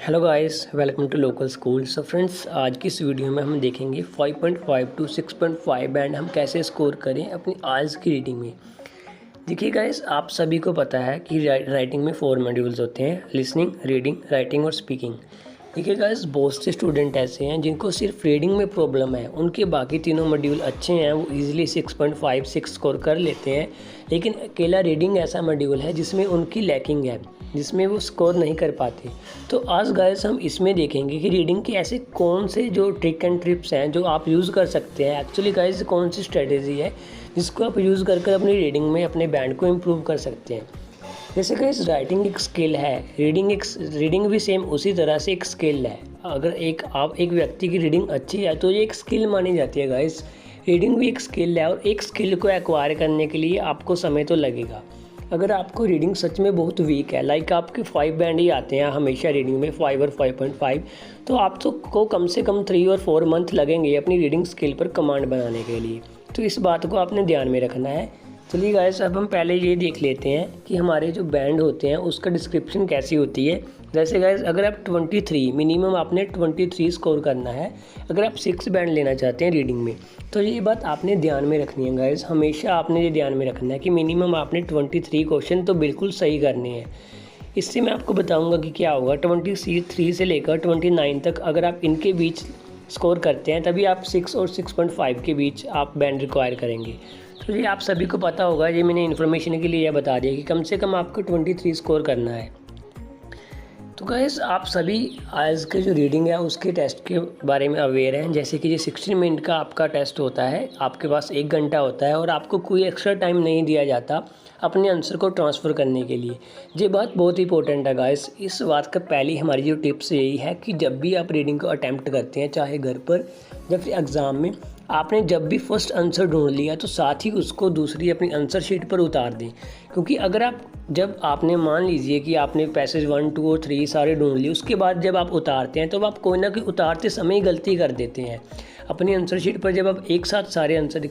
Hello guys, welcome to local school. So friends, आज की इस वीडियो में हम देखेंगे 5.5 टू 6.5 बैंड हम कैसे स्कोर करें अपनी आइल्स की रीडिंग में। देखिए गाइस, आप सभी को पता है कि राइटिंग में 4 मॉड्यूल्स होते हैं: लिसनिंग, रीडिंग, राइटिंग और स्पीकिंग। देखिए गाइस, बहुत से स्टूडेंट ऐसे हैं जिनको सिर्फ रीडिंग में प्रॉब्लम है, उनके बाकी तीनों मॉड्यूल अच्छे हैं, वो इजीली 6.5 6 स्कोर कर लेते हैं। लेकिन अकेला रीडिंग ऐसा मॉड्यूल है जिसमें उनकी लैकिंग है, जिसमें वो स्कोर नहीं कर पाते। तो आज गाइस हम इसमें देखेंगे कि रीडिंग के ऐसे कौन से जो ट्रिक एंड ट्रिप्स हैं जो आप यूज़ कर सकते हैं। एक्चुअली गाइस, कौन सी स्ट्रेटेजी है जिसको आप यूज़ कर अपनी रीडिंग में अपने बैंड को इम्प्रूव कर सकते हैं। जैसे गाइस, राइटिंग एक स्किल है, रीडिंग भी सेम उसी तरह से एक स्किल है। अगर आप एक व्यक्ति की रीडिंग अच्छी है तो ये एक स्किल मानी जाती है गाइस। रीडिंग भी एक स्किल है और एक स्किल को एक्वायर करने के लिए आपको समय तो लगेगा। अगर आपको रीडिंग सच में बहुत वीक है, लाइक आपके 5 बैंड ही आते हैं हमेशा रीडिंग में, 5 और 5.5, तो आप तो को कम से कम 3 और 4 मंथ लगेंगे अपनी रीडिंग स्किल पर कमांड बनाने के लिए। तो इस बात को आपने ध्यान में रखना है। चलिए गाइस, अब हम पहले ये देख लेते हैं कि हमारे जो बैंड होते हैं उसका डिस्क्रिप्शन कैसी होती है। जैसे गाइस, अगर आप 23 मिनिमम आपने 23 स्कोर करना है, अगर आप 6 बैंड लेना चाहते हैं रीडिंग में, तो ये बात आपने ध्यान में रखनी है गाइस। हमेशा आपने ये ध्यान में रखना है कि मिनिमम आपने 23 क्वेश्चन तो बिल्कुल सही करने हैं। इससे मैं आपको बताऊंगा कि क्या होगा। 23 से लेकर 29 तक अगर आप इनके बीच स्कोर करते हैं तभी आप 6 और 6.5 के बीच आप बैंड रिक्वायर करेंगे। तो ये आप सभी को पता होगा, ये मैंने इन्फॉर्मेशन के लिए यह बता दिया कि कम से कम आपको 23 स्कोर करना है। तो गाइस, आप सभी आज के जो रीडिंग है उसके टेस्ट के बारे में अवेयर हैं। जैसे कि ये 16 मिनट का आपका टेस्ट होता है, आपके पास 1 घंटा होता है और आपको कोई एक्स्ट्रा टाइम नहीं दिया जाता अपने आंसर को ट्रांसफ़र करने के लिए। ये बात बहुत इंपॉर्टेंट है गाइस। इस बात का पहली हमारी जो टिप्स यही है कि जब भी आप रीडिंग को अटैम्प्ट करते हैं, चाहे घर पर या फिर एग्ज़ाम में, आपने जब भी फर्स्ट आंसर ढूंढ लिया तो साथ ही उसको दूसरी अपनी आंसर शीट पर उतार दें। क्योंकि अगर जब आपने मान लीजिए कि आपने पैसेज 1, 2 और 3 सारे ढूंढ लिए, उसके बाद जब आप उतारते हैं तो आप कोई ना कोई उतारते समय ही गलती कर देते हैं। अपनी आंसर शीट पर जब आप एक साथ सारे आंसर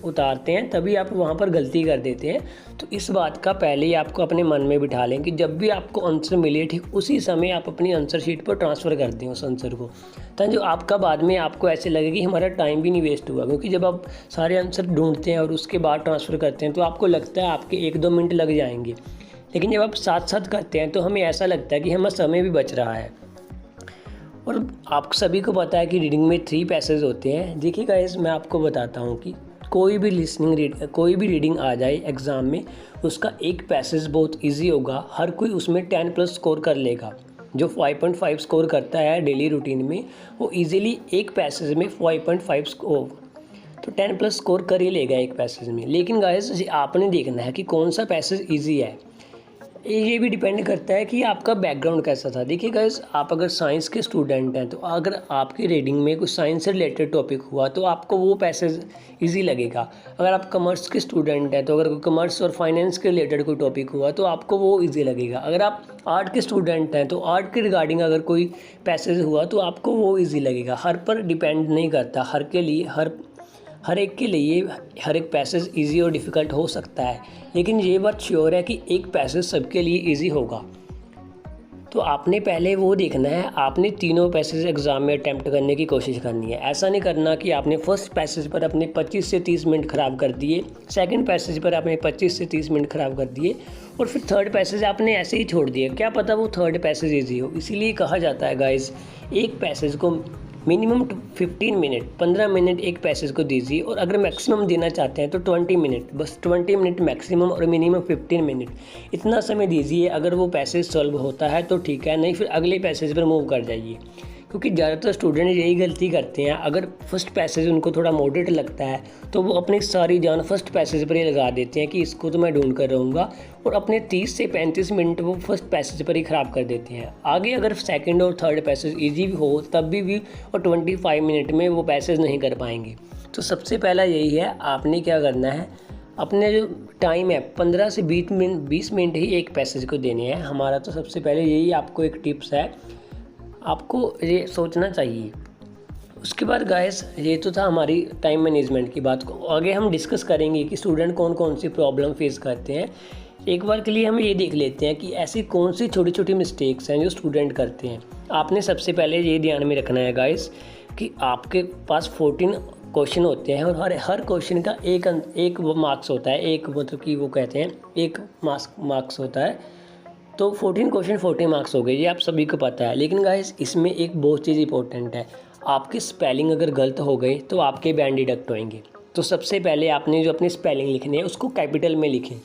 उतारते हैं तभी आप वहाँ पर गलती कर देते हैं। तो इस बात का पहले ही आपको अपने मन में बिठा लें कि जब भी आपको आंसर मिले, ठीक उसी समय आप अपनी आंसर शीट पर ट्रांसफ़र कर दें उस आंसर को, ताकि जो आपका बाद में आपको ऐसे लगे कि हमारा टाइम भी नहीं वेस्ट हुआ। क्योंकि जब आप सारे आंसर ढूंढते हैं और उसके बाद ट्रांसफ़र करते हैं तो आपको लगता है आपके 1-2 मिनट लग जाएंगे, लेकिन जब आप साथ साथ करते हैं तो हमें ऐसा लगता है कि हमारा समय भी बच रहा है। और आप सभी को पता है कि रीडिंग में 3 पैसेज होते हैं। देखिए गाइस, मैं आपको बताता हूँ कि कोई भी रीडिंग आ जाए एग्ज़ाम में, उसका एक पैसेज बहुत इजी होगा, हर कोई उसमें 10+ स्कोर कर लेगा। जो 5.5 स्कोर करता है डेली रूटीन में, वो इजीली एक पैसेज में 5.5 स्कोर, तो 10+ स्कोर कर ही लेगा एक पैसेज में। लेकिन गाइस, आपने देखना है कि कौन सा पैसेज ईजी है। ये भी डिपेंड करता है कि आपका बैकग्राउंड कैसा था। देखिए गाइस, आप अगर साइंस के स्टूडेंट हैं तो अगर आपकी रीडिंग में कुछ साइंस से रिलेटेड टॉपिक हुआ तो आपको वो पैसेज इजी लगेगा। अगर आप कॉमर्स के स्टूडेंट हैं तो अगर कॉमर्स और फाइनेंस के रिलेटेड कोई टॉपिक हुआ तो आपको वो इजी लगेगा। अगर आप आर्ट के स्टूडेंट हैं तो आर्ट के रिगार्डिंग अगर कोई पैसेज हुआ तो आपको वो इजी लगेगा। हर पर डिपेंड नहीं करता, हर एक के लिए हर एक पैसेज इजी और डिफ़िकल्ट हो सकता है, लेकिन ये बात श्योर है कि एक पैसेज सबके लिए इजी होगा। तो आपने पहले वो देखना है, आपने तीनों पैसेज एग्ज़ाम में अटैम्प्ट करने की कोशिश करनी है। ऐसा नहीं करना कि आपने फर्स्ट पैसेज पर अपने 25 से 30 मिनट ख़राब कर दिए, सेकंड पैसेज पर आपने 25 से 30 मिनट ख़राब कर दिए और फिर थर्ड पैसेज आपने ऐसे ही छोड़ दिए। क्या पता वो थर्ड पैसेज ईजी हो। इसीलिए कहा जाता है गाइस, एक पैसेज को मिनिमम 15 मिनट, 15 मिनट एक पैसेज को दीजिए, और अगर मैक्सिमम देना चाहते हैं तो 20 मिनट, बस 20 मिनट मैक्सिमम और मिनिमम 15 मिनट, इतना समय दीजिए। अगर वो पैसेज सॉल्व होता है तो ठीक है, नहीं फिर अगले पैसेज पर मूव कर जाइए। क्योंकि ज़्यादातर स्टूडेंट यही गलती करते हैं, अगर फर्स्ट पैसेज उनको थोड़ा मॉडरेट लगता है तो वो अपनी सारी जान फर्स्ट पैसेज पर ही लगा देते हैं कि इसको तो मैं ढूंढ कर रहूँगा, और अपने 30 से 35 मिनट वो फर्स्ट पैसेज पर ही ख़राब कर देते हैं। आगे अगर सेकंड और थर्ड पैसेज इजी भी हो तब भी और 25 मिनट में वो पैसेज नहीं कर पाएंगे। तो सबसे पहला यही है, आपने क्या करना है, अपने जो टाइम है 15 से 20 मिनट ही एक पैसेज को देने हैं। हमारा तो सबसे पहले यही आपको एक टिप्स है, आपको ये सोचना चाहिए। उसके बाद गाइस, ये तो था हमारी टाइम मैनेजमेंट की बात। को आगे हम डिस्कस करेंगे कि स्टूडेंट कौन कौन सी प्रॉब्लम फेस करते हैं। एक बार के लिए हम ये देख लेते हैं कि ऐसी कौन सी छोटी छोटी मिस्टेक्स हैं जो स्टूडेंट करते हैं। आपने सबसे पहले ये ध्यान में रखना है गाइस कि आपके पास 14 क्वेश्चन होते हैं और हर क्वेश्चन का एक मार्क्स होता है, एक मतलब कि वो कहते हैं एक मार्क्स होता है। तो 14 क्वेश्चन 14 मार्क्स हो गए, ये आप सभी को पता है। लेकिन गाइस इसमें एक बहुत चीज़ इंपॉर्टेंट है, आपकी स्पेलिंग अगर गलत हो गई तो आपके बैंड डिडक्ट होंगे। तो सबसे पहले आपने जो अपनी स्पेलिंग लिखनी है उसको कैपिटल में लिखें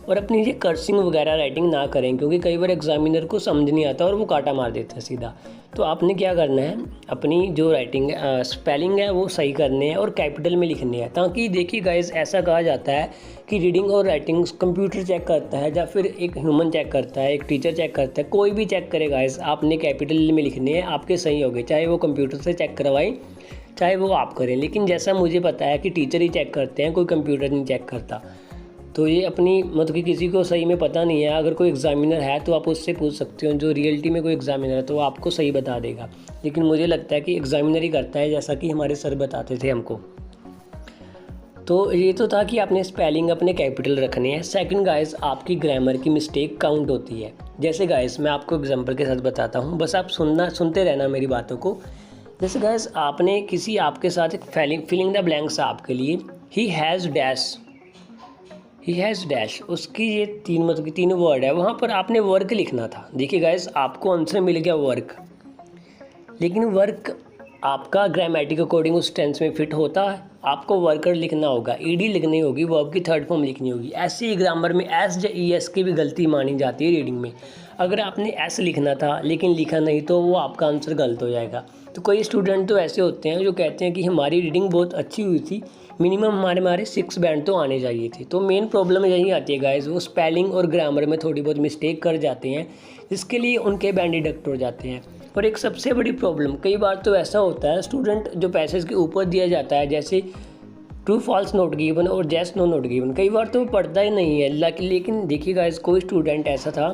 और अपनी ये कर्सिंग वगैरह राइटिंग ना करें, क्योंकि कई बार एग्जामिनर को समझ नहीं आता और वो काटा मार देता है सीधा। तो आपने क्या करना है, अपनी जो राइटिंग स्पेलिंग है वो सही करनी है और कैपिटल में लिखनी है। ताकि देखिए गाइस, ऐसा कहा जाता है कि रीडिंग और राइटिंग कंप्यूटर चेक करता है या फिर एक ह्यूमन चेक करता है, एक टीचर चेक करता है, कोई भी चेक करे गाइस, आपने कैपिटल में लिखनी है, आपके सही हो गए। चाहे वो कंप्यूटर से चेक करवाएं, चाहे वो आप करें। लेकिन जैसा मुझे पता है कि टीचर ही चेक करते हैं, कोई कंप्यूटर नहीं चेक करता। तो ये अपनी मतलब कि किसी को सही में पता नहीं है, अगर कोई एग्जामिनर है तो आप उससे पूछ सकते हो, जो रियलिटी में कोई एग्जामिनर है तो वो आपको सही बता देगा। लेकिन मुझे लगता है कि एग्जामिनर ही करता है, जैसा कि हमारे सर बताते थे हमको। तो ये तो था कि आपने स्पेलिंग अपने कैपिटल रखने हैं। सेकंड गाइस, आपकी ग्रामर की मिस्टेक काउंट होती है। जैसे गाइस मैं आपको एग्जांपल के साथ बताता हूँ, बस आप सुनते रहना मेरी बातों को। जैसे गाइस आपने आपके साथ एक फिलिंग द ब्लैंक्स आपके लिए, ही हैज़ डैश, उसकी ये तीन वर्ड है, वहाँ पर आपने वर्क लिखना था। देखिए गाइस, आपको आंसर मिल गया वर्क, लेकिन वर्क आपका ग्रामेटिक अकॉर्डिंग उस टेंस में फिट होता है। आपको वर्कर लिखना होगा, ईडी लिखनी होगी, वर्ब की थर्ड फॉर्म लिखनी होगी। ऐसे ही ग्रामर में एस या ई एस की भी गलती मानी जाती है रीडिंग में। अगर आपने एस लिखना था लेकिन लिखा नहीं तो वो आपका आंसर गलत हो जाएगा। तो कई स्टूडेंट तो ऐसे होते हैं जो कहते हैं कि हमारी रीडिंग बहुत अच्छी हुई थी, मिनिमम हमारे 6 बैंड तो आने चाहिए थे। तो मेन प्रॉब्लम यही आती है गाइस, वो स्पेलिंग और ग्रामर में थोड़ी बहुत मिस्टेक कर जाते हैं, जिसके लिए उनके बैंड डिडक्ट हो जाते हैं। और एक सबसे बड़ी प्रॉब्लम, कई बार तो ऐसा होता है स्टूडेंट जो पैसेज के ऊपर दिया जाता है, जैसे ट्रू फॉल्स नोट गिवन और जैस नो नोट गिवन, कई बार तो वो पढ़ता ही नहीं है। लेकिन देखिए गाइस, कोई स्टूडेंट ऐसा था,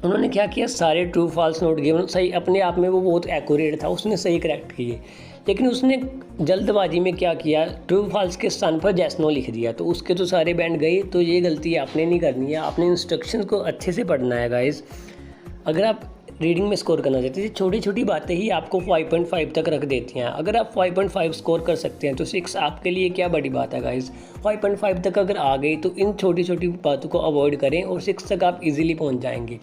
उन्होंने क्या किया, सारे ट्रू फॉल्स नोट गिवन सही, अपने आप में वो बहुत एक्यूरेट था, उसने सही करेक्ट किए। लेकिन उसने जल्दबाजी में क्या किया, ट्रू फॉल्स के स्थान पर जैस नो लिख दिया, तो उसके तो सारे बैंड गए। तो ये गलती आपने नहीं करनी है, आपने इंस्ट्रक्शन को अच्छे से पढ़ना है गाइस। अगर आप रीडिंग में स्कोर करना चाहते हैं, छोटी छोटी बातें ही आपको 5.5 तक रख देती हैं। अगर आप 5.5 स्कोर कर सकते हैं तो 6 आपके लिए क्या बड़ी बात है गाइस। 5.5 तक अगर आ गई तो इन छोटी छोटी बातों को अवॉइड करें और 6 तक आप इजीली पहुंच जाएंगे।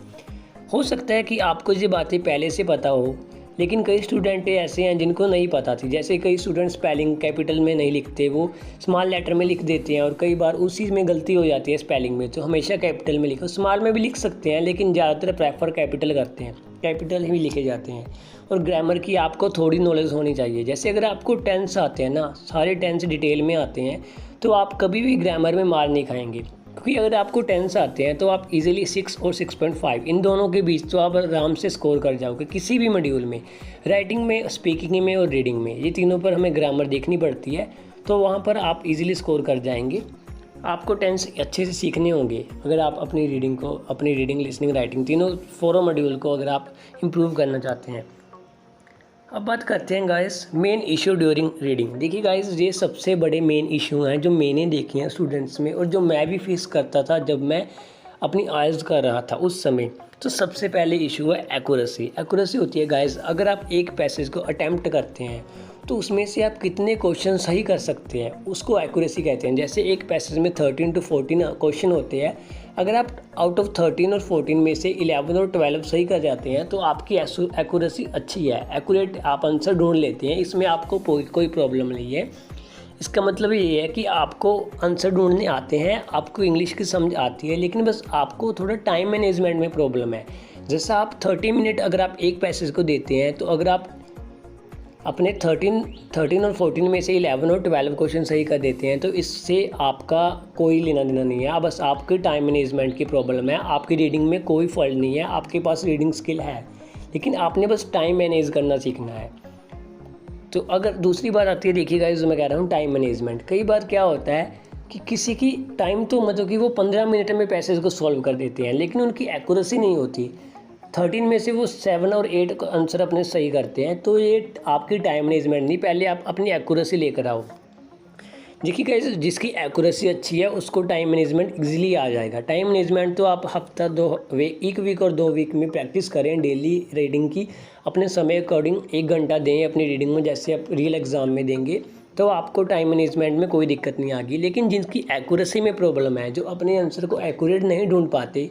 हो सकता है कि आपको ये बातें पहले से पता हो, लेकिन कई स्टूडेंट ऐसे हैं जिनको नहीं पता थी। जैसे कई स्टूडेंट स्पेलिंग कैपिटल में नहीं लिखते, वो स्मॉल लेटर में लिख देते हैं, और कई बार उसी में गलती हो जाती है स्पेलिंग में। तो हमेशा कैपिटल में लिखो, स्मॉल में भी लिख सकते हैं लेकिन ज़्यादातर प्रेफर कैपिटल करते हैं, कैपिटल ही लिखे जाते हैं। और ग्रामर की आपको थोड़ी नॉलेज होनी चाहिए। जैसे अगर आपको टेंस आते हैं ना, सारे टेंस डिटेल में आते हैं, तो आप कभी भी ग्रामर में मार नहीं खाएंगे। क्योंकि अगर आपको टेंस आते हैं तो आप इजीली 6 और 6.5 इन दोनों के बीच तो आप आराम से स्कोर कर जाओगे किसी भी मॉड्यूल में, राइटिंग में, स्पीकिंग में और रीडिंग में। ये तीनों पर हमें ग्रामर देखनी पड़ती है, तो वहाँ पर आप इजीली स्कोर कर जाएंगे। आपको टेंस अच्छे से सीखने होंगे अगर आप अपनी रीडिंग, लिसनिंग, राइटिंग तीनों 4 मॉड्यूल को अगर आप इम्प्रूव करना चाहते हैं। अब बात करते हैं guys main issue during reading. देखिए गाइस, ये सबसे बड़े मेन इशू हैं जो मैंने देखे हैं स्टूडेंट्स में, और जो मैं भी फेस करता था जब मैं अपनी आइल्स कर रहा था उस समय। तो सबसे पहले इशू है एक्यूरेसी। एक्यूरेसी होती है गाइस, अगर आप एक पैसेज को अटैम्प्ट करते हैं तो उसमें से आप कितने क्वेश्चन सही कर सकते हैं, उसको एक्यूरेसी कहते हैं। जैसे एक पैसेज में 13 to 14 क्वेश्चन होते हैं, अगर आप आउट ऑफ 13 और 14 में से 11 और 12 सही कर जाते हैं तो आपकी एक्यूरेसी अच्छी है, एक्यूरेट आप आंसर ढूंढ लेते हैं, इसमें आपको कोई प्रॉब्लम नहीं है। इसका मतलब ये है कि आपको आंसर ढूंढने आते हैं, आपको इंग्लिश की समझ आती है, लेकिन बस आपको थोड़ा टाइम मैनेजमेंट में प्रॉब्लम है। जैसा आप 30 मिनट अगर आप एक पैसेज को देते हैं, तो अगर आप अपने 13 और 14 में से 11 और 12 क्वेश्चन सही कर देते हैं तो इससे आपका कोई लेना देना नहीं है। बस आपके टाइम मैनेजमेंट की प्रॉब्लम है, आपकी रीडिंग में कोई फॉल्ट नहीं है, आपके पास रीडिंग स्किल है, लेकिन आपने बस टाइम मैनेज करना सीखना है। तो अगर दूसरी बात आती है, देखिए गाइस, जो मैं कह रहा हूँ टाइम मैनेजमेंट, कई बार क्या होता है कि किसी की टाइम तो मतलब कि वो 15 मिनट में पैसेज को सॉल्व कर देते हैं, लेकिन उनकी एक्यूरेसी नहीं होती। 13 में से वो 7 और 8 आंसर अपने सही करते हैं, तो ये आपकी टाइम मैनेजमेंट नहीं, पहले आप अपनी एक्यूरेसी लेकर आओ। देखिए गाइस, जिसकी एक्यूरेसी अच्छी है उसको टाइम मैनेजमेंट इजीली आ जाएगा। टाइम मैनेजमेंट तो आप हफ्ता एक वीक और 2 वीक में प्रैक्टिस करें डेली रीडिंग की। अपने समय अकॉर्डिंग 1 घंटा दें अपनी रीडिंग में, जैसे आप रियल एग्ज़ाम में देंगे तो आपको टाइम मैनेजमेंट में कोई दिक्कत नहीं आएगी। लेकिन जिनकी एक्यूरेसी में प्रॉब्लम है, जो अपने आंसर को एक्यूरेट नहीं ढूंढ पाते,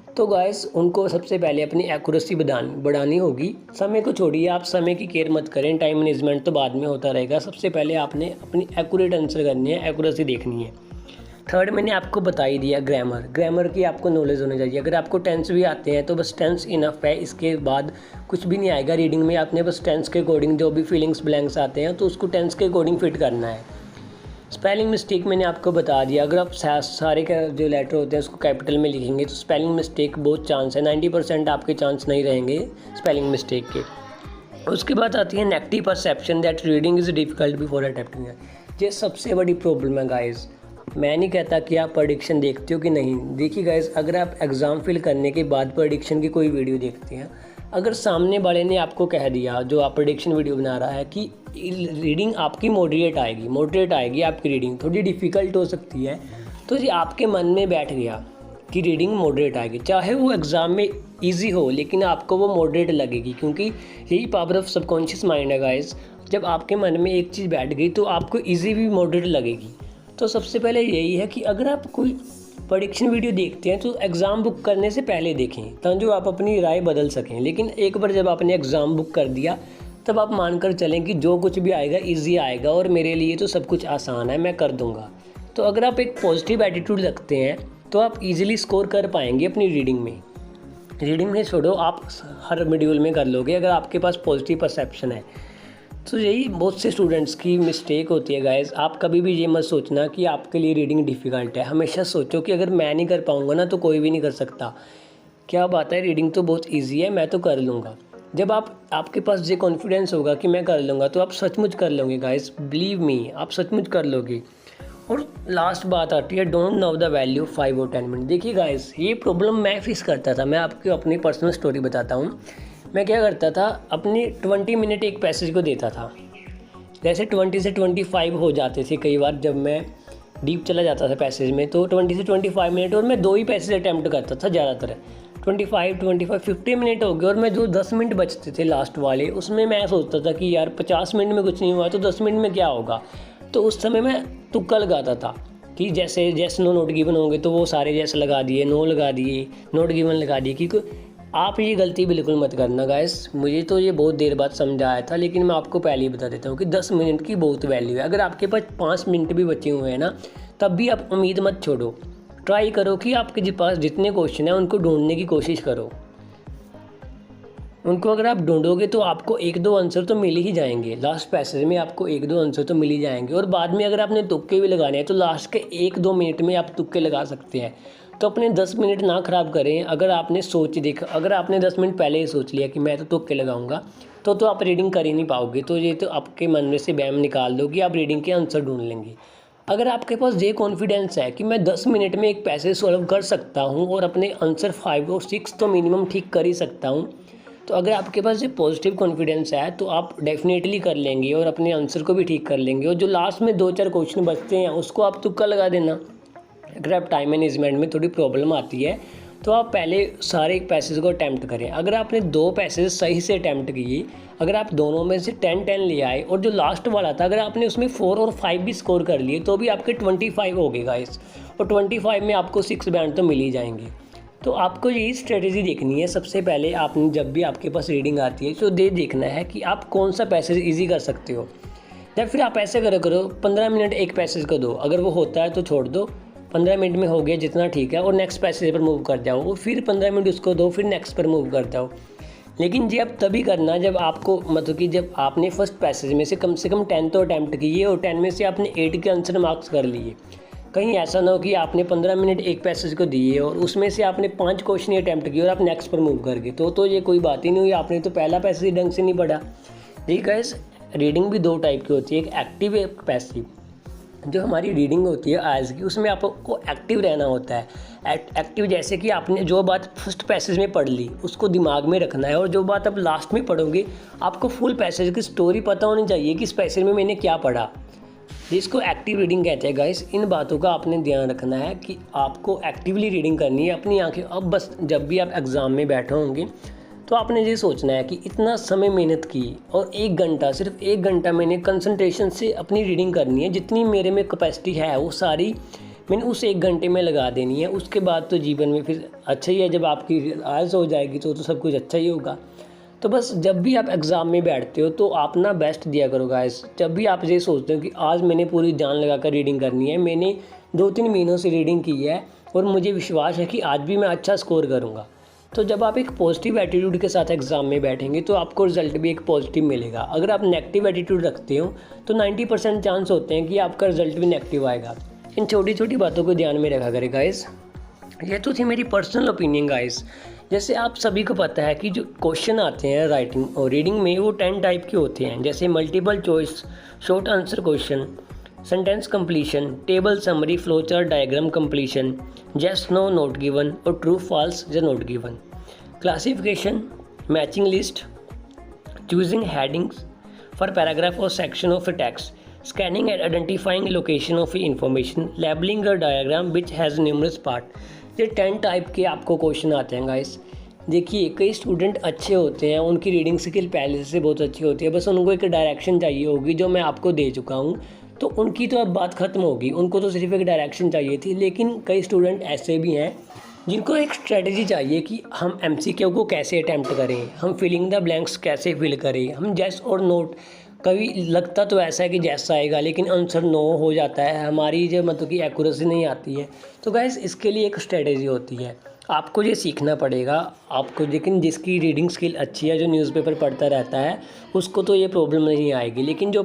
तो गाइस उनको सबसे पहले अपनी एक्यूरेसी बढ़ानी होगी। समय को छोड़िए, आप समय की केयर मत करें, टाइम मैनेजमेंट तो बाद में होता रहेगा। सबसे पहले आपने अपनी एक्यूरेट आंसर करनी है, एक्यूरेसी देखनी है। थर्ड मैंने आपको बता ही दिया, ग्रामर की आपको नॉलेज होनी चाहिए। अगर आपको टेंस भी आते हैं तो बस टेंस इनफ है, इसके बाद कुछ भी नहीं आएगा। रीडिंग में आपने बस टेंस के अकॉर्डिंग जो भी फीलिंग्स ब्लैंक्स आते हैं तो उसको टेंस के अकॉर्डिंग फिट करना है। स्पेलिंग मिस्टेक मैंने आपको बता दिया। अगर आप सारे का जो लेटर होते हैं उसको कैपिटल में लिखेंगे तो स्पेलिंग मिस्टेक बहुत चांस है, 90% आपके चांस नहीं रहेंगे स्पेलिंग मिस्टेक के। उसके बाद आती है negative perception that reading is difficult before attempting. ये सबसे बड़ी प्रॉब्लम है गाइस। मैं नहीं कहता कि आप प्रेडिक्शन देखते हो कि नहीं। देखिए गाइस, अगर आप एग्ज़ाम फिल करने के बाद प्रेडिक्शन की कोई वीडियो देखते हैं, अगर सामने वाले ने आपको कह दिया, जो आप प्रेडिक्शन वीडियो बना रहा है, कि रीडिंग आपकी मॉडरेट आएगी आपकी रीडिंग थोड़ी डिफ़िकल्ट हो सकती है, तो ये आपके मन में बैठ गया कि रीडिंग मॉडरेट आएगी, चाहे वो एग्ज़ाम में इजी हो लेकिन आपको वो मॉडरेट लगेगी, क्योंकि यही पावर ऑफ सबकॉन्शियस माइंड है गाइस। जब आपके मन में एक चीज़ बैठ गई तो आपको इजी भी मॉडरेट लगेगी। तो सबसे पहले यही है कि अगर आप कोई प्रेडिक्शन वीडियो देखते हैं तो एग्ज़ाम बुक करने से पहले देखें, ताकि आप अपनी राय बदल सकें। लेकिन एक बार जब आपने एग्ज़ाम बुक कर दिया तब आप मानकर चलें कि जो कुछ भी आएगा ईजी आएगा और मेरे लिए तो सब कुछ आसान है, मैं कर दूंगा। तो अगर आप एक पॉजिटिव एटीट्यूड रखते हैं तो आप इजीली स्कोर कर पाएंगे अपनी रीडिंग में छोड़ो, आप हर मॉड्यूल में कर लोगे अगर आपके पास पॉजिटिव परसेप्शन है। तो यही बहुत से स्टूडेंट्स की मिस्टेक होती है गाइस। आप कभी भी ये मत सोचना कि आपके लिए रीडिंग डिफ़िकल्ट है। हमेशा सोचो कि अगर मैं नहीं कर पाऊँगा ना तो कोई भी नहीं कर सकता। क्या बात है, रीडिंग तो बहुत ईजी है, मैं तो कर लूँगा। जब आपके पास ये कॉन्फिडेंस होगा कि मैं कर लूँगा तो आप सचमुच कर लोगे गाइस, बिलीव मी, आप सचमुच कर लोगे। और लास्ट बात आती है डोंट नो द वैल्यू 5 और 10 मिनट। देखिए गाइस, ये प्रॉब्लम मैं फेस करता था। मैं आपको अपनी पर्सनल स्टोरी बताता हूँ। मैं क्या करता था, अपनी 20 मिनट एक पैसेज को देता था। जैसे 20 से 25 हो जाते थे कई बार, जब मैं डीप चला जाता था पैसेज में तो 20 से 25 मिनट, और मैं 2 ही पैसेज अटैम्प्ट करता था ज़्यादातर। 25, 50 मिनट हो गए और मैं जो 10 मिनट बचते थे लास्ट वाले, उसमें मैं सोचता था कि यार 50 मिनट में कुछ नहीं हुआ तो 10 मिनट में क्या होगा। तो उस समय मैं तुक्का लगाता था कि जैसे नो नोट गिवन होंगे तो वो सारे जैसे लगा दिए, नो लगा दिए, नोट गिवन लगा दिए। क्योंकि आप ये गलती बिल्कुल मत करना गाइस। मुझे तो ये बहुत देर बाद समझ आया था, लेकिन मैं आपको पहले ही बता देता हूँ कि 10 मिनट की बहुत वैल्यू है। अगर आपके पास 5 मिनट भी बचे हुए हैं ना, तब भी आप उम्मीद मत छोड़ो। ट्राई करो कि आपके पास जितने क्वेश्चन हैं उनको ढूंढने की कोशिश करो। उनको अगर आप ढूंढोगे तो आपको 1-2 आंसर तो मिल ही जाएंगे। लास्ट पैसेज में आपको 1-2 आंसर तो मिल ही जाएंगे। और बाद में अगर आपने तुक्के भी लगाने हैं तो लास्ट के 1-2 मिनट में आप तुक्के लगा सकते हैं। तो अपने 10 मिनट ना ख़राब करें। अगर आपने अगर आपने 10 मिनट पहले ही सोच लिया कि मैं तो तुक्के लगाऊंगा तो आप रीडिंग कर ही नहीं पाओगे। तो ये तो आपके मन में से वहम निकाल दो कि आप रीडिंग के आंसर ढूंढ लेंगे। अगर आपके पास ये कॉन्फिडेंस है कि मैं 10 मिनट में एक पैसेज सॉल्व कर सकता हूँ और अपने आंसर 5 और 6 तो मिनिमम ठीक कर ही सकता हूँ, तो अगर आपके पास ये पॉजिटिव कॉन्फिडेंस है तो आप डेफिनेटली कर लेंगे और अपने आंसर को भी ठीक कर लेंगे। और जो लास्ट में 2-4 क्वेश्चन बचते हैं उसको आप तुक्का लगा देना। अगर आप टाइम मैनेजमेंट में थोड़ी प्रॉब्लम आती है तो आप पहले सारे पैसेज को अटैम्प्ट करें। अगर आपने 2 पैसेज सही से अटैम्प्ट किए, अगर आप दोनों में से 10-10 ले आए और जो लास्ट वाला था अगर आपने उसमें 4 और 5 भी स्कोर कर लिए तो भी आपके 25 हो गए गाइस। और 25 में आपको 6 बैंड तो मिल ही जाएंगे। तो आपको यही स्ट्रेटेजी देखनी है। सबसे पहले आपने जब भी आपके पास रीडिंग आती है तो देखना है कि आप कौन सा पैसेज ईजी कर सकते हो। या फिर आप ऐसे करो 15 मिनट एक पैसेज को दो, अगर वो होता है तो छोड़ दो, 15 मिनट में हो गया जितना ठीक है, और नेक्स्ट पैसेज पर मूव कर जाओ। और फिर 15 मिनट उसको दो, फिर नेक्स्ट पर मूव कर जाओ। लेकिन ये अब तभी करना जब आपको मतलब कि जब आपने फर्स्ट पैसेज में से कम 10 तो अटैम्प्ट किए और 10 में से आपने 8 के आंसर मार्क्स कर लिए। कहीं ऐसा ना हो कि आपने 15 मिनट एक पैसेज को दिए और उसमें से आपने 5 क्वेश्चन ही अटैम्प्ट किए और आप नेक्स्ट पर मूव कर गए, तो ये कोई बात ही नहीं हुई। आपने तो पहला पैसेज ढंग से नहीं पढ़ा। ठीक है, रीडिंग भी 2 टाइप की होती है, एक एक्टिव एक पैसिव। जो हमारी रीडिंग होती है आज की, उसमें आपको एक्टिव रहना होता है। एक्टिव जैसे कि आपने जो बात फर्स्ट पैसेज में पढ़ ली उसको दिमाग में रखना है, और जो बात आप लास्ट में पढ़ोगे आपको फुल पैसेज की स्टोरी पता होनी चाहिए कि इस पैसेज में मैंने क्या पढ़ा। जिसको एक्टिव रीडिंग कहते हैं गाइस। इन बातों का आपने ध्यान रखना है कि आपको एक्टिवली रीडिंग करनी है अपनी आंखें। अब बस जब भी आप एग्ज़ाम में बैठे होंगे तो आपने ये सोचना है कि इतना समय मेहनत की और 1 घंटा, सिर्फ 1 घंटा मैंने कंसंट्रेशन से अपनी रीडिंग करनी है। जितनी मेरे में कैपेसिटी है वो सारी मैंने उस 1 घंटे में लगा देनी है। उसके बाद तो जीवन में फिर अच्छा ही है, जब आपकी आयज़ हो जाएगी तो सब कुछ अच्छा ही होगा। तो बस जब भी आप एग्ज़ाम में बैठते हो तो आप ना बेस्ट दिया करो गाइस। जब भी आप ये सोचते हो कि आज मैंने पूरी जान लगा कर रीडिंग करनी है, मैंने 2-3 महीनों से रीडिंग की है और मुझे विश्वास है कि आज भी मैं अच्छा स्कोर करूँगा, तो जब आप एक पॉजिटिव एटीट्यूड के साथ एग्ज़ाम में बैठेंगे तो आपको रिज़ल्ट भी एक पॉजिटिव मिलेगा। अगर आप नेगेटिव एटीट्यूड रखते हो तो 90% चांस होते हैं कि आपका रिज़ल्ट भी नेगेटिव आएगा। इन छोटी छोटी बातों को ध्यान में रखा करें गाइस। ये तो थी मेरी पर्सनल ओपिनियन गाइस। जैसे आप सभी को पता है कि जो क्वेश्चन आते हैं राइटिंग और रीडिंग में वो 10 टाइप के होते हैं, जैसे multiple choice, short answer question, sentence completion, table summary, flow chart, diagram completion, yes no not given और ट्रू फॉल्स या not given, classification, matching list, choosing headings for paragraph और section of a text, scanning and identifying location of information, labelling a diagram which has numerous part. ये 10 type के आपको question आते हैं guys. देखिए, कई student अच्छे होते हैं, उनकी रीडिंग स्किल पहले से बहुत अच्छी होती है, बस उनको एक डायरेक्शन चाहिए होगी जो मैं आपको दे चुका हूँ, तो उनकी तो अब बात ख़त्म होगी। उनको तो सिर्फ एक डायरेक्शन चाहिए थी। लेकिन कई स्टूडेंट ऐसे भी हैं जिनको एक स्ट्रेटजी चाहिए कि हम एमसीक्यू को कैसे अटैम्प्ट करें, हम फिलिंग द ब्लैंक्स कैसे फिल करें, हम येस और नोट। कभी लगता तो ऐसा है कि येस आएगा लेकिन आंसर नो हो जाता है, हमारी जो मतलब कि एक्यूरेसी नहीं आती है। तो गाइस, इसके लिए एक स्ट्रेटजी होती है, आपको ये सीखना पड़ेगा आपको। लेकिन जिसकी रीडिंग स्किल अच्छी है, जो न्यूज़पेपर पढ़ता रहता है, उसको तो ये प्रॉब्लम नहीं आएगी। लेकिन जो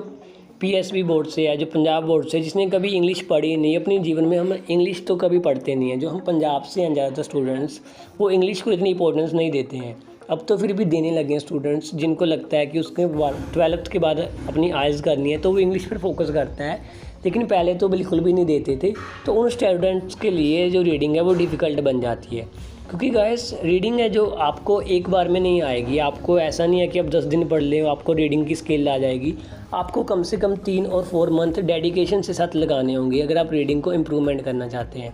पीएसबी बोर्ड से है, जो पंजाब बोर्ड से, जिसने कभी इंग्लिश पढ़ी नहीं अपने जीवन में, हम इंग्लिश तो कभी पढ़ते नहीं हैं, जो हम पंजाब से हैं ज़्यादातर स्टूडेंट्स, वो इंग्लिश को इतनी इंपॉर्टेंस नहीं देते हैं। अब तो फिर भी देने लगे हैं स्टूडेंट्स, जिनको लगता है कि उसके 12th के बाद अपनी आइज़ करनी है तो वो इंग्लिश पर फोकस करता है, लेकिन पहले तो बिल्कुल भी नहीं देते थे। तो उन स्टूडेंट्स के लिए जो रीडिंग है वो डिफ़िकल्ट बन जाती है, क्योंकि गाइस रीडिंग है जो आपको एक बार में नहीं आएगी। आपको ऐसा नहीं है कि अब 10 दिन पढ़ ले आपको रीडिंग की स्किल आ जाएगी। आपको कम से कम 3 और 4 मंथ डेडिकेशन से साथ लगाने होंगे अगर आप रीडिंग को इम्प्रूवमेंट करना चाहते हैं।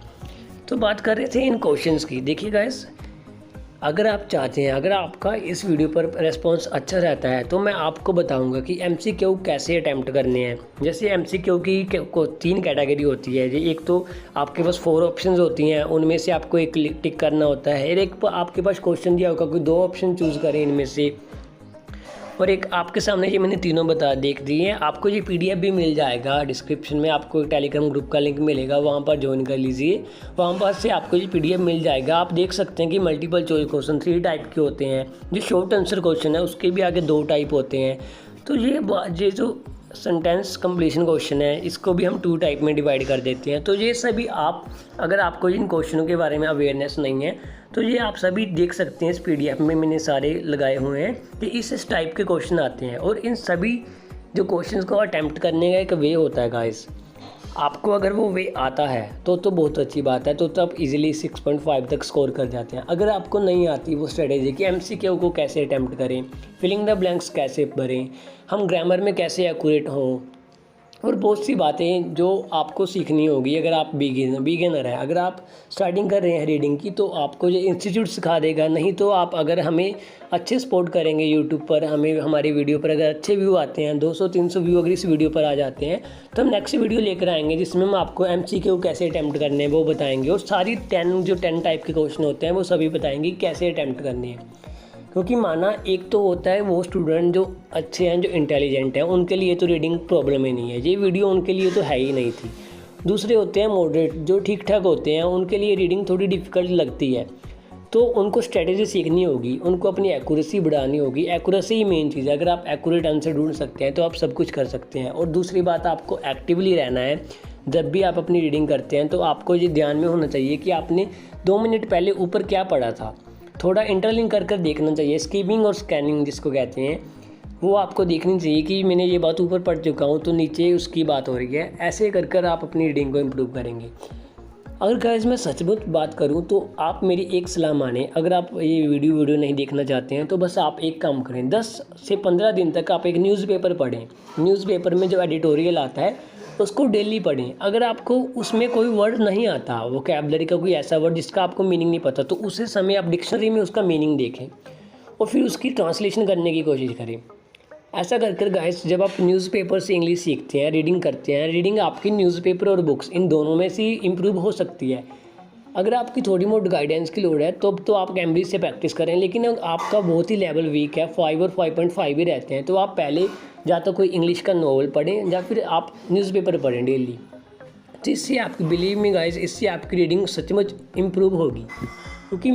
तो बात कर रहे थे इन क्वेश्चंस की। देखिए गाइस, अगर आप चाहते हैं, अगर आपका इस वीडियो पर रिस्पॉन्स अच्छा रहता है तो मैं आपको बताऊंगा कि एमसीक्यू कैसे अटैम्प्ट करने हैं। जैसे एमसीक्यू की 3 कैटेगरी होती है जी। एक तो आपके पास 4 ऑप्शंस होती हैं, उनमें से आपको एक टिक करना होता है। एक आपके पास क्वेश्चन दिया होगा, कोई 2 ऑप्शन चूज़ करें इनमें से, और एक आपके सामने ये मैंने तीनों देख दिए हैं। आपको ये पीडीएफ भी मिल जाएगा डिस्क्रिप्शन में, आपको एक टेलीग्राम ग्रुप का लिंक मिलेगा, वहाँ पर ज्वाइन कर लीजिए। वहाँ पर से आपको ये पीडीएफ मिल जाएगा। आप देख सकते हैं कि मल्टीपल चॉइस क्वेश्चन 3 टाइप के होते हैं। जो शॉर्ट आंसर क्वेश्चन है उसके भी आगे 2 टाइप होते हैं। तो ये जो सेंटेंस कंप्लीशन क्वेश्चन है, इसको भी हम 2 टाइप में डिवाइड कर देते हैं। तो ये सभी आप, अगर आपको इन क्वेश्चनों के बारे में अवेयरनेस नहीं है तो ये आप सभी देख सकते हैं। इस पीडीएफ में मैंने सारे लगाए हुए हैं कि इस टाइप के क्वेश्चन आते हैं, और इन सभी जो क्वेश्चंस को अटैम्प्ट करने का एक वे होता है गाइस। आपको अगर वो वे आता है तो बहुत अच्छी बात है, तो आप इजीली 6.5 तक स्कोर कर जाते हैं। अगर आपको नहीं आती वो स्ट्रेटेजी कि एमसीक्यू को कैसे अटैम्प्ट करें, फिलिंग द ब्लैंक्स कैसे भरें, हम ग्रामर में कैसे एक्यूरेट हों, और बहुत सी बातें जो आपको सीखनी होगी अगर आप बिगिनर हैं। अगर आप स्टार्टिंग कर रहे हैं रीडिंग की तो आपको ये इंस्टीट्यूट सिखा देगा। नहीं तो आप अगर हमें अच्छे सपोर्ट करेंगे यूट्यूब पर, हमें हमारी वीडियो पर अगर अच्छे व्यू आते हैं, 200-300 व्यू अगर इस वीडियो पर आ जाते हैं, तो हम नेक्स्ट वीडियो लेकर आएंगे जिसमें हम आपको एमसीक्यू कैसे अटैम्प्ट करने हैं वो बताएंगे, और सारी 10 टाइप के क्वेश्चन होते हैं वो सभी बताएंगे कैसे अटैम्प्ट करने हैं। क्योंकि माना एक तो होता है वो स्टूडेंट जो अच्छे हैं, जो इंटेलिजेंट हैं, उनके लिए तो रीडिंग प्रॉब्लम ही नहीं है, ये वीडियो उनके लिए तो है ही नहीं थी। दूसरे होते हैं मॉडरेट, जो ठीक ठाक होते हैं, उनके लिए रीडिंग थोड़ी डिफ़िकल्ट लगती है, तो उनको स्ट्रेटेजी सीखनी होगी, उनको अपनी एक्यूरेसी बढ़ानी होगी। एक्यूरेसी ही मेन चीज़ है। अगर आप एक्यूरेट आंसर ढूंढ सकते हैं तो आप सब कुछ कर सकते हैं। और दूसरी बात, आपको एक्टिवली रहना है। जब भी आप अपनी रीडिंग करते हैं तो आपको ये ध्यान में होना चाहिए कि आपने 2 मिनट पहले ऊपर क्या पढ़ा था, थोड़ा इंटरलिंक कर देखना चाहिए। स्कीमिंग और स्कैनिंग जिसको कहते हैं, वो आपको देखनी चाहिए कि मैंने ये बात ऊपर पढ़ चुका हूँ तो नीचे उसकी बात हो रही है। ऐसे कर आप अपनी रीडिंग को इम्प्रूव करेंगे। अगर गाइस मैं सचमुच बात करूँ तो आप मेरी एक सलाह माने, अगर आप ये वीडियो नहीं देखना चाहते हैं तो बस आप एक काम करें, 10 से 15 दिन तक आप एक न्यूज़पेपर पढ़ें। न्यूज़पेपर में जो एडिटोरियल आता है उसको डेली पढ़ें। अगर आपको उसमें कोई वर्ड नहीं आता, वोकैबुलरी का कोई ऐसा वर्ड जिसका आपको मीनिंग नहीं पता, तो उसी समय आप डिक्शनरी में उसका मीनिंग देखें और फिर उसकी ट्रांसलेशन करने की कोशिश करें। ऐसा कर कर गाइस, जब आप न्यूज़पेपर से इंग्लिश सीखते हैं, रीडिंग करते हैं, रीडिंग आपकी न्यूज़पेपर और बुक्स इन दोनों में से इम्प्रूव हो सकती है। अगर आपकी थोड़ी बहुत गाइडेंस की लोड है तो आप कैम्ब्रिज से प्रैक्टिस करें, लेकिन अगर आपका बहुत ही लेवल वीक है, 5 और 5.5 ही रहते हैं, तो आप पहले या तो कोई इंग्लिश का नॉवल पढ़ें या फिर आप न्यूज़पेपर पढ़ें डेली। तो इससे आपकी, बिलीव मी गाइस, इससे आपकी रीडिंग सचमुच इम्प्रूव होगी। क्योंकि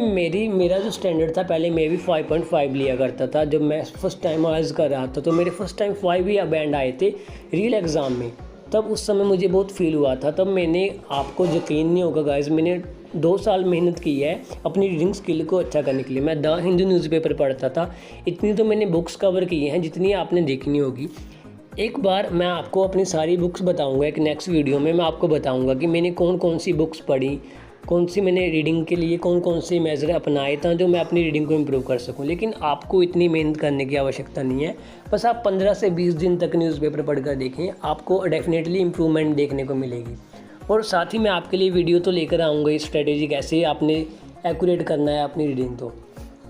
मेरा जो स्टैंडर्ड था, पहले मैं भी 5.5 लिया करता था। जब मैं फर्स्ट टाइम आइज कर रहा था तो मेरे फर्स्ट टाइम 5 ही बैंड आए थे रियल एग्ज़ाम में। तब उस समय मुझे बहुत फील हुआ था। तब मैंने, आपको यकीन नहीं होगा गाइस, मैंने 2 साल मेहनत की है अपनी रीडिंग स्किल को अच्छा करने के लिए। मैं द हिंदू न्यूज़पेपर पढ़ता था। इतनी तो मैंने बुक्स कवर की हैं जितनी आपने देखनी होगी। एक बार मैं आपको अपनी सारी बुक्स बताऊंगा, एक नेक्स्ट वीडियो में मैं आपको बताऊंगा कि मैंने कौन कौन सी बुक्स पढ़ी, कौन सी मैंने रीडिंग के लिए कौन कौन से मेजर अपनाए था जो मैं अपनी रीडिंग को इम्प्रूव कर सकूं। लेकिन आपको इतनी मेहनत करने की आवश्यकता नहीं है। बस आप 15 से 20 दिन तक न्यूज़पेपर पढ़कर देखें, आपको डेफिनेटली इम्प्रूवमेंट देखने को मिलेगी। और साथ ही मैं आपके लिए वीडियो तो लेकर आऊँगा, इस स्ट्रेटेजी कैसे आपने एक्यूरेट करना है अपनी रीडिंग। तो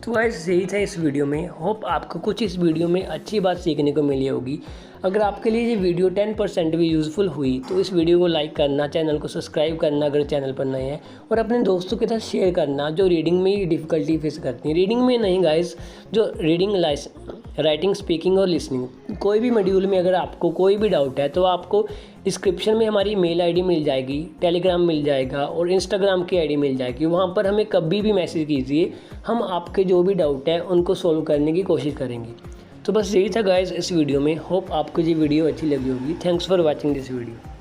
गाइस यही था इस वीडियो में। होप आपको कुछ इस वीडियो में अच्छी बात सीखने को मिली होगी। अगर आपके लिए ये वीडियो 10% भी यूज़फुल हुई तो इस वीडियो को लाइक करना, चैनल को सब्सक्राइब करना अगर चैनल पर नए हैं, और अपने दोस्तों के साथ शेयर करना जो रीडिंग में डिफ़िकल्टी फेस करती हैं। रीडिंग में नहीं गाइस, जो रीडिंग, राइटिंग, स्पीकिंग और लिसनिंग, कोई भी मॉड्यूल में अगर आपको कोई भी डाउट है तो आपको डिस्क्रिप्शन में हमारी मेल आईडी मिल जाएगी, टेलीग्राम मिल जाएगा और इंस्टाग्राम की आईडी मिल जाएगी। वहाँ पर हमें कभी भी मैसेज कीजिए, हम आपके जो भी डाउट है उनको सॉल्व करने की कोशिश करेंगे। तो बस यही था गाइस इस वीडियो में। होप आपको ये वीडियो अच्छी लगी होगी। Thanks for watching this video.